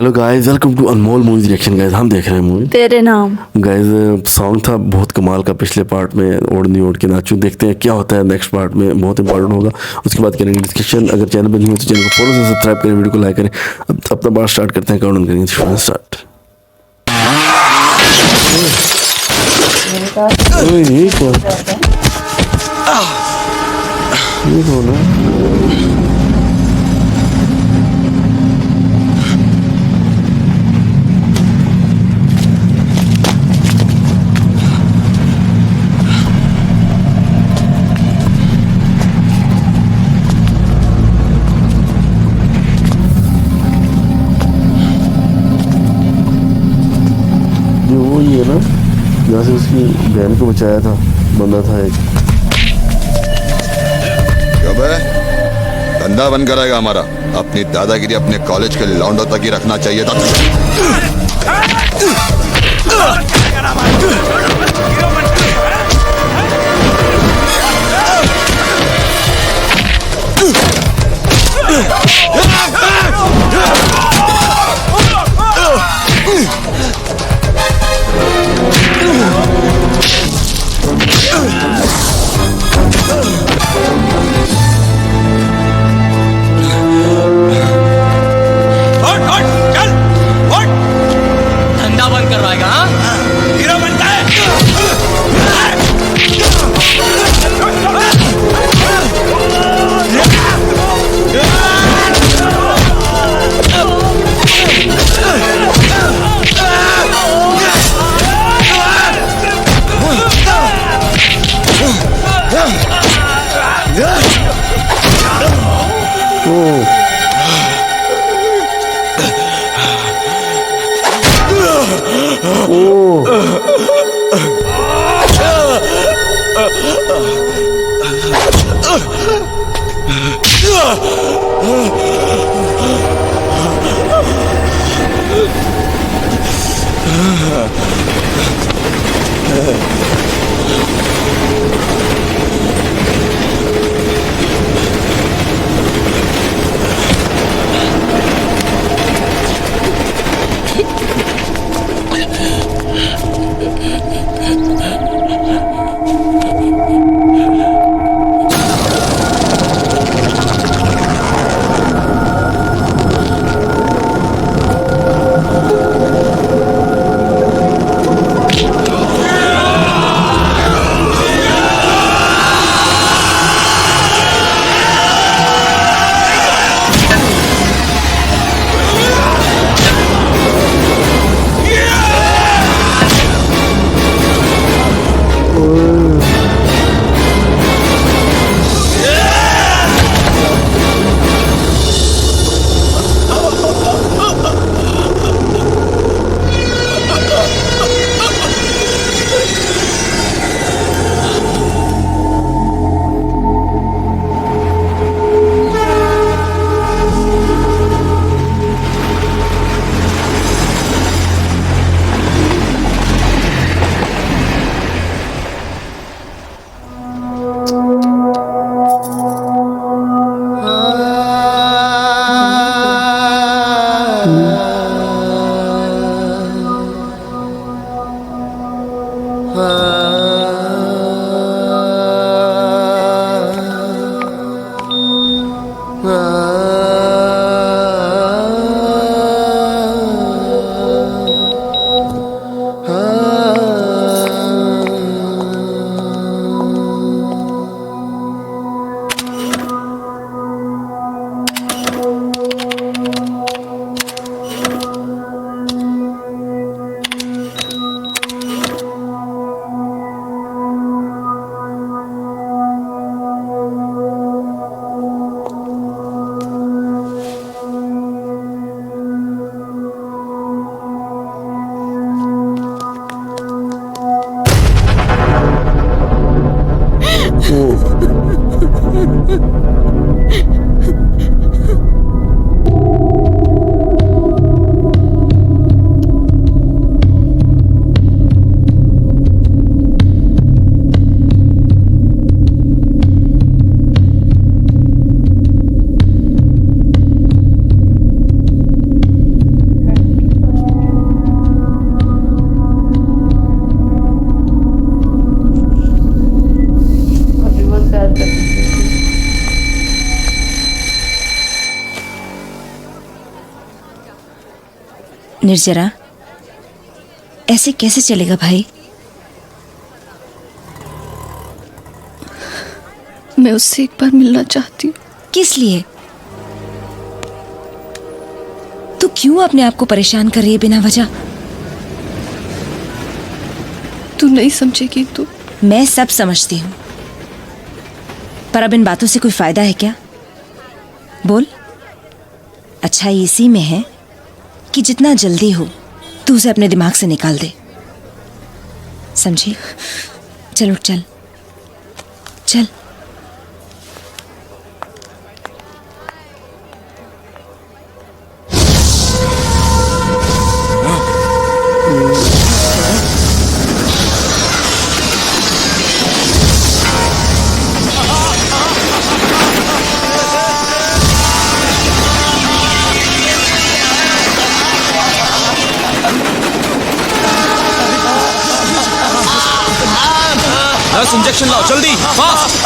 Hello guys, welcome to Anmol movies reaction. Guys हम देख रहे हैं मूवी तेरे नाम। गाइस सॉन्ग था बहुत कमाल का पिछले पार्ट में, ओढ़नी ओढ़ के नाचूं। देखते हैं क्या होता है नेक्स्ट पार्ट में, बहुत इंपॉर्टेंट होगा। उसके बाद करेंगे डिस्कशन। अगर चैनल पर नहीं हो तो चैनल को फॉलो से सब्सक्राइब करें, वीडियो को लाइक करें। अब अपना बात स्टार्ट करते हैं, काउंट करेंगे स्टार्ट। ये कौन है? ये वो ही है ना जहाँ से उसकी बहन को बचाया था, बंदा था एक। कब है धंधा बंद कराएगा हमारा? अपनी दादागिरी अपने कॉलेज के लौंडों तक ही रखना चाहिए था। धंधा बंद करवाएगा? हीरो बनता है। निर्जरा, ऐसे कैसे चलेगा भाई? मैं उससे एक बार मिलना चाहती हूँ। किस लिए? तू क्यों अपने आप को परेशान कर रही है बिना वजह? तू नहीं समझेगी तो। मैं सब समझती हूँ, पर अब इन बातों से कोई फायदा है क्या? बोल। अच्छा इसी में है कि जितना जल्दी हो तू उसे अपने दिमाग से निकाल दे, समझी? चल उठ, चल चल। नर्स इंजेक्शन लाओ जल्दी, फास्ट।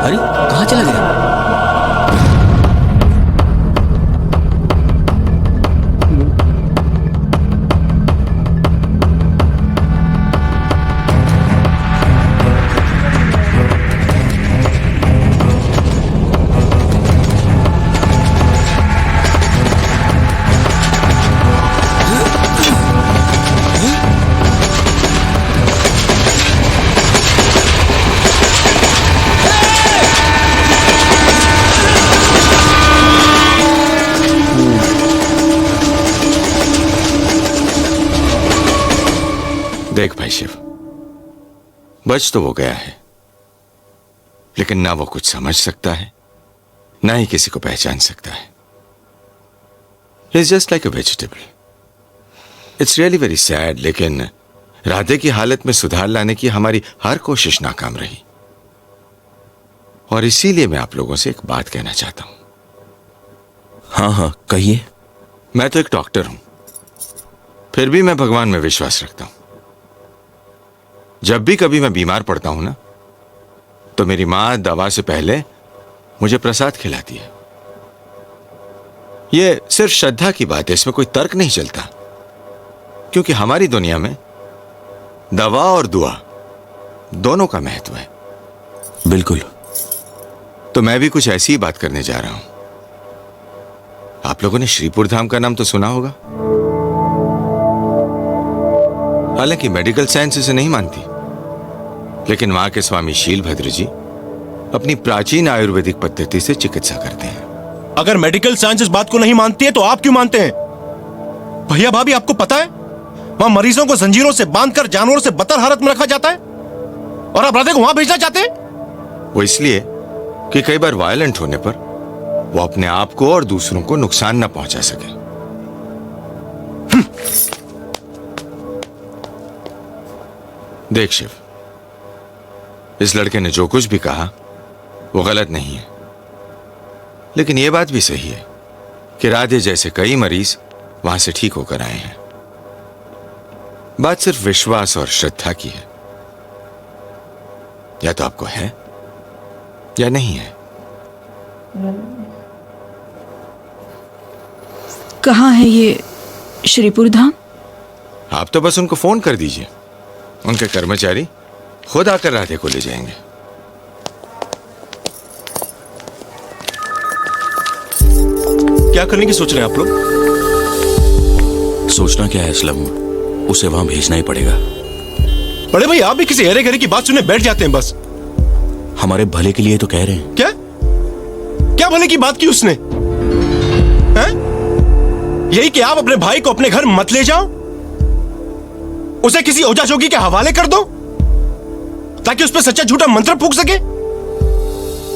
अरे कहाँ चला गया? देख भाई शिव, बच तो वो गया है, लेकिन ना वो कुछ समझ सकता है, ना ही किसी को पहचान सकता है। He's just like a vegetable. It's really very sad, लेकिन राधे की हालत में सुधार लाने की हमारी हर कोशिश नाकाम रही। और इसीलिए मैं आप लोगों से एक बात कहना चाहता हूं। हाँ हाँ कहिए। मैं तो एक डॉक्टर हूं, फिर भी मैं भगवान में विश्वास रखता हूं। जब भी कभी मैं बीमार पड़ता हूं ना, तो मेरी मां दवा से पहले मुझे प्रसाद खिलाती है। यह सिर्फ श्रद्धा की बात है, इसमें कोई तर्क नहीं चलता, क्योंकि हमारी दुनिया में दवा और दुआ दोनों का महत्व है। बिल्कुल। तो मैं भी कुछ ऐसी ही बात करने जा रहा हूं। आप लोगों ने श्रीपुर धाम का नाम तो सुना होगा, हालांकि मेडिकल साइंस इसे नहीं मानती, लेकिन वहां के स्वामी शीलभद्र जी अपनी प्राचीन आयुर्वेदिक पद्धति से चिकित्सा करते हैं। अगर मेडिकल साइंस इस बात को नहीं मानती है तो आप क्यों मानते हैं? भैया भाभी, आपको पता है वहां मरीजों को जंजीरों से बांधकर जानवरों से बदतर हालत में रखा जाता है, और आप राधे को वहां भेजना चाहते हैं? वो इसलिए कि कई बार वायलेंट होने पर वो अपने आप को और दूसरों को नुकसान न पहुंचा सके। देख शिव, इस लड़के ने जो कुछ भी कहा वो गलत नहीं है, लेकिन यह बात भी सही है कि राधे जैसे कई मरीज वहां से ठीक होकर आए हैं। बात सिर्फ विश्वास और श्रद्धा की है, या तो आपको है या नहीं है। कहाँ है ये श्रीपुर धाम? आप तो बस उनको फोन कर दीजिए, उनके कर्मचारी खुद आकर राधे को ले जाएंगे। क्या करने की सोच रहे हैं आप लोग? सोचना क्या है असलम, उसे वहां भेजना ही पड़ेगा। बड़े भाई, आप भी किसी अरे गरे की बात सुने बैठ जाते हैं बस। हमारे भले के लिए तो कह रहे हैं। क्या क्या भले की बात की उसने? हैं? यही कि आप अपने भाई को अपने घर मत ले जाओ, उसे किसी ओझा जोगी के हवाले कर दो, ताकि उस पर सच्चा झूठा मंत्र फूंक सके?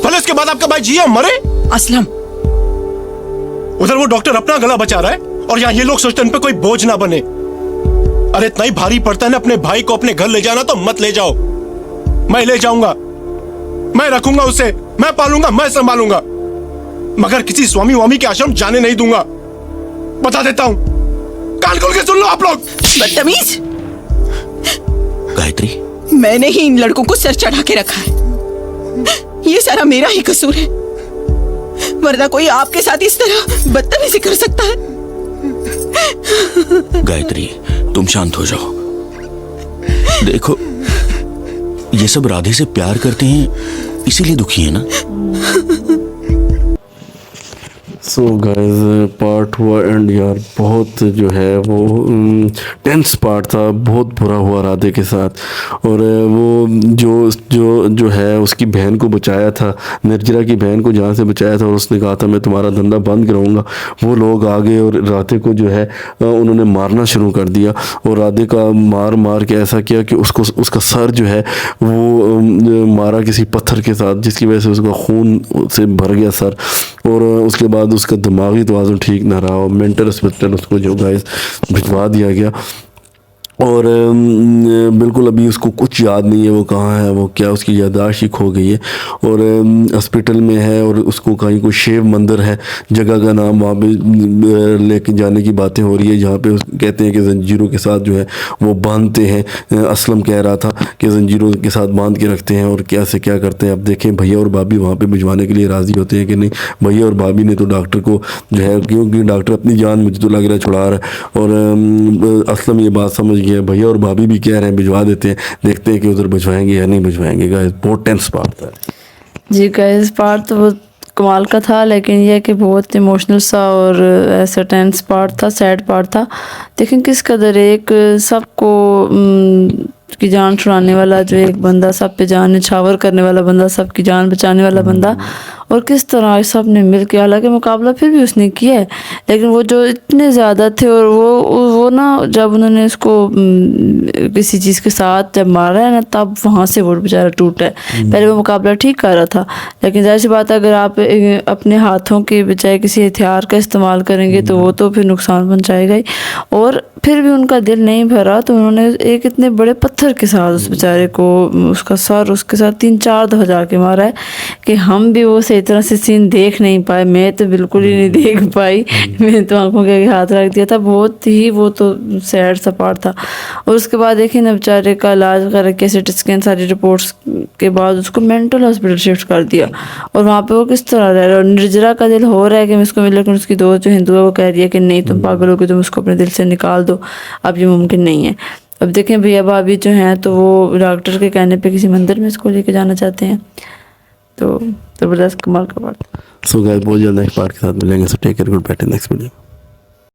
भले इसके बाद आपका भाई जिए मरे। असलम, उधर वो डॉक्टर अपना गला बचा रहा है और यहाँ ये लोग सोचते हैं उन पे कोई बोझ ना बने। अरे इतना ही भारी पड़ता है ना अपने भाई को अपने घर ले जाना, तो मत ले जाओ। मैं ले जाऊंगा, मैं रखूंगा उसे, मैं पालूंगा, मैं संभालूंगा, मगर किसी स्वामी वामी के आश्रम जाने नहीं दूंगा। बता देता हूं, कान खोल के सुन लो आप लोग। बदतमीज, गायत्री, मैंने ही इन लड़कों को सर चढ़ा के रखा है। ये सारा मेरा ही कसूर है, वरना कोई आपके साथ इस तरह बदतमीजी कर सकता है? गायत्री, तुम शांत हो जाओ। देखो, ये सब राधे से प्यार करते हैं इसीलिए दुखी है ना। सो गाइस, पार्ट हुआ एंड यार बहुत जो है वो टेंस पार्ट था, बहुत बुरा हुआ राधे के साथ। और वो जो जो जो है उसकी बहन को बचाया था, निर्जरा की बहन को जहाँ से बचाया था, और उसने कहा था मैं तुम्हारा धंधा बंद कराऊंगा, वो लोग आ गए और राधे को जो है उन्होंने मारना शुरू कर दिया। और राधे का मार मार के ऐसा किया कि उसको उसका सर जो है वो मारा किसी पत्थर के साथ, जिसकी वजह से उसका खून से भर गया सर। और उसके बाद उसका दिमागी तवाज़ुन ठीक ना रहा और मेंटल हॉस्पिटल उसको जो गाइस भिजवा दिया गया। और बिल्कुल अभी उसको कुछ याद नहीं है वो कहाँ है, वो क्या, उसकी याददाश्त ही खो गई है और हॉस्पिटल में है। और उसको कहीं कोई शिव मंदिर है, जगह का नाम, वहाँ पे लेके जाने की बातें हो रही है, जहाँ पे कहते हैं कि जंजीरों के साथ जो है वो बांधते हैं। असलम कह रहा था कि जंजीरों के साथ बांध के रखते हैं और क्या से क्या करते हैं। अब देखें भैया और भाभी वहाँ पर भिजवाने के लिए राज़ी होते हैं कि नहीं। भैया और भाभी ने तो डॉक्टर को जो है, क्योंकि डॉक्टर अपनी जान मुझे तो लग रहा है छुड़ा रहा है, और असलम ये बात समझ भैया और भाभी भी कह रहे हैं भिजवा देते हैं, देखते हैं कि उधर भिजवाएंगे या नहीं भिजवाएंगे। गाइस बहुत टेंस पार्ट था जी। गाइस पार्ट तो बहुत कमाल का था, लेकिन यह कि बहुत इमोशनल सा और ऐसा टेंस पार्ट था, सैड पार्ट था। लेकिन किस कदर एक सबको की जान छुड़ाने वाला जो एक बंदा, सब पे जान निछावर करने वाला बंदा, सबकी जान बचाने वाला बंदा, और किस तरह सब ने मिल के, हालांकि मुकाबला फिर भी उसने किया है, लेकिन वो जो इतने ज़्यादा थे। और वो ना जब उन्होंने उसको किसी चीज़ के साथ जब मारा है ना, तब वहाँ से वो बेचारा टूटा है। पहले वो मुकाबला ठीक कर रहा था, लेकिन जाहिर सी बात है अगर आप अपने हाथों के बजाय किसी हथियार का इस्तेमाल करेंगे तो वो तो फिर नुकसान पहुँचाएगा ही। और फिर भी उनका दिल नहीं भरा तो उन्होंने एक इतने बड़े पत्थर के साथ उस बेचारे को, उसका सर उसके साथ 3-4 दफ़ा जाके मारा है कि हम भी वो सही तरह से सीन देख नहीं पाए। मैं तो बिल्कुल ही नहीं देख पाई, मैंने तो आंखों के आगे हाथ रख दिया था। बहुत ही वो तो सैड सा पार्ट था। और उसके बाद देखिए ना बेचारे का इलाज वगैरह के सिटी स्कैन सारी रिपोर्ट्स के बाद उसको मेंटल हॉस्पिटल शिफ्ट कर दिया। और वहाँ पे वो किस तरह रह रहा है। और निर्जरा का दिल हो रहा है कि मैं इसको मिल, लेकिन उसकी दोस्त जो हिंदू है वो कह रही है कि नहीं तुम पागल हो गए, तुम उसको अपने दिल से निकाल दो, अब ये मुमकिन नहीं है। अब देखें भैया भाभी जो हैं तो वो डॉक्टर के कहने पे किसी मंदिर में इसको लेके जाना चाहते हैं। तो ज़बरदस्त कमाल का पार्ट। सो गाइस बहुत जल्द नेक्स्ट पार्ट के साथ मिलेंगे। So take care, good bye, next video.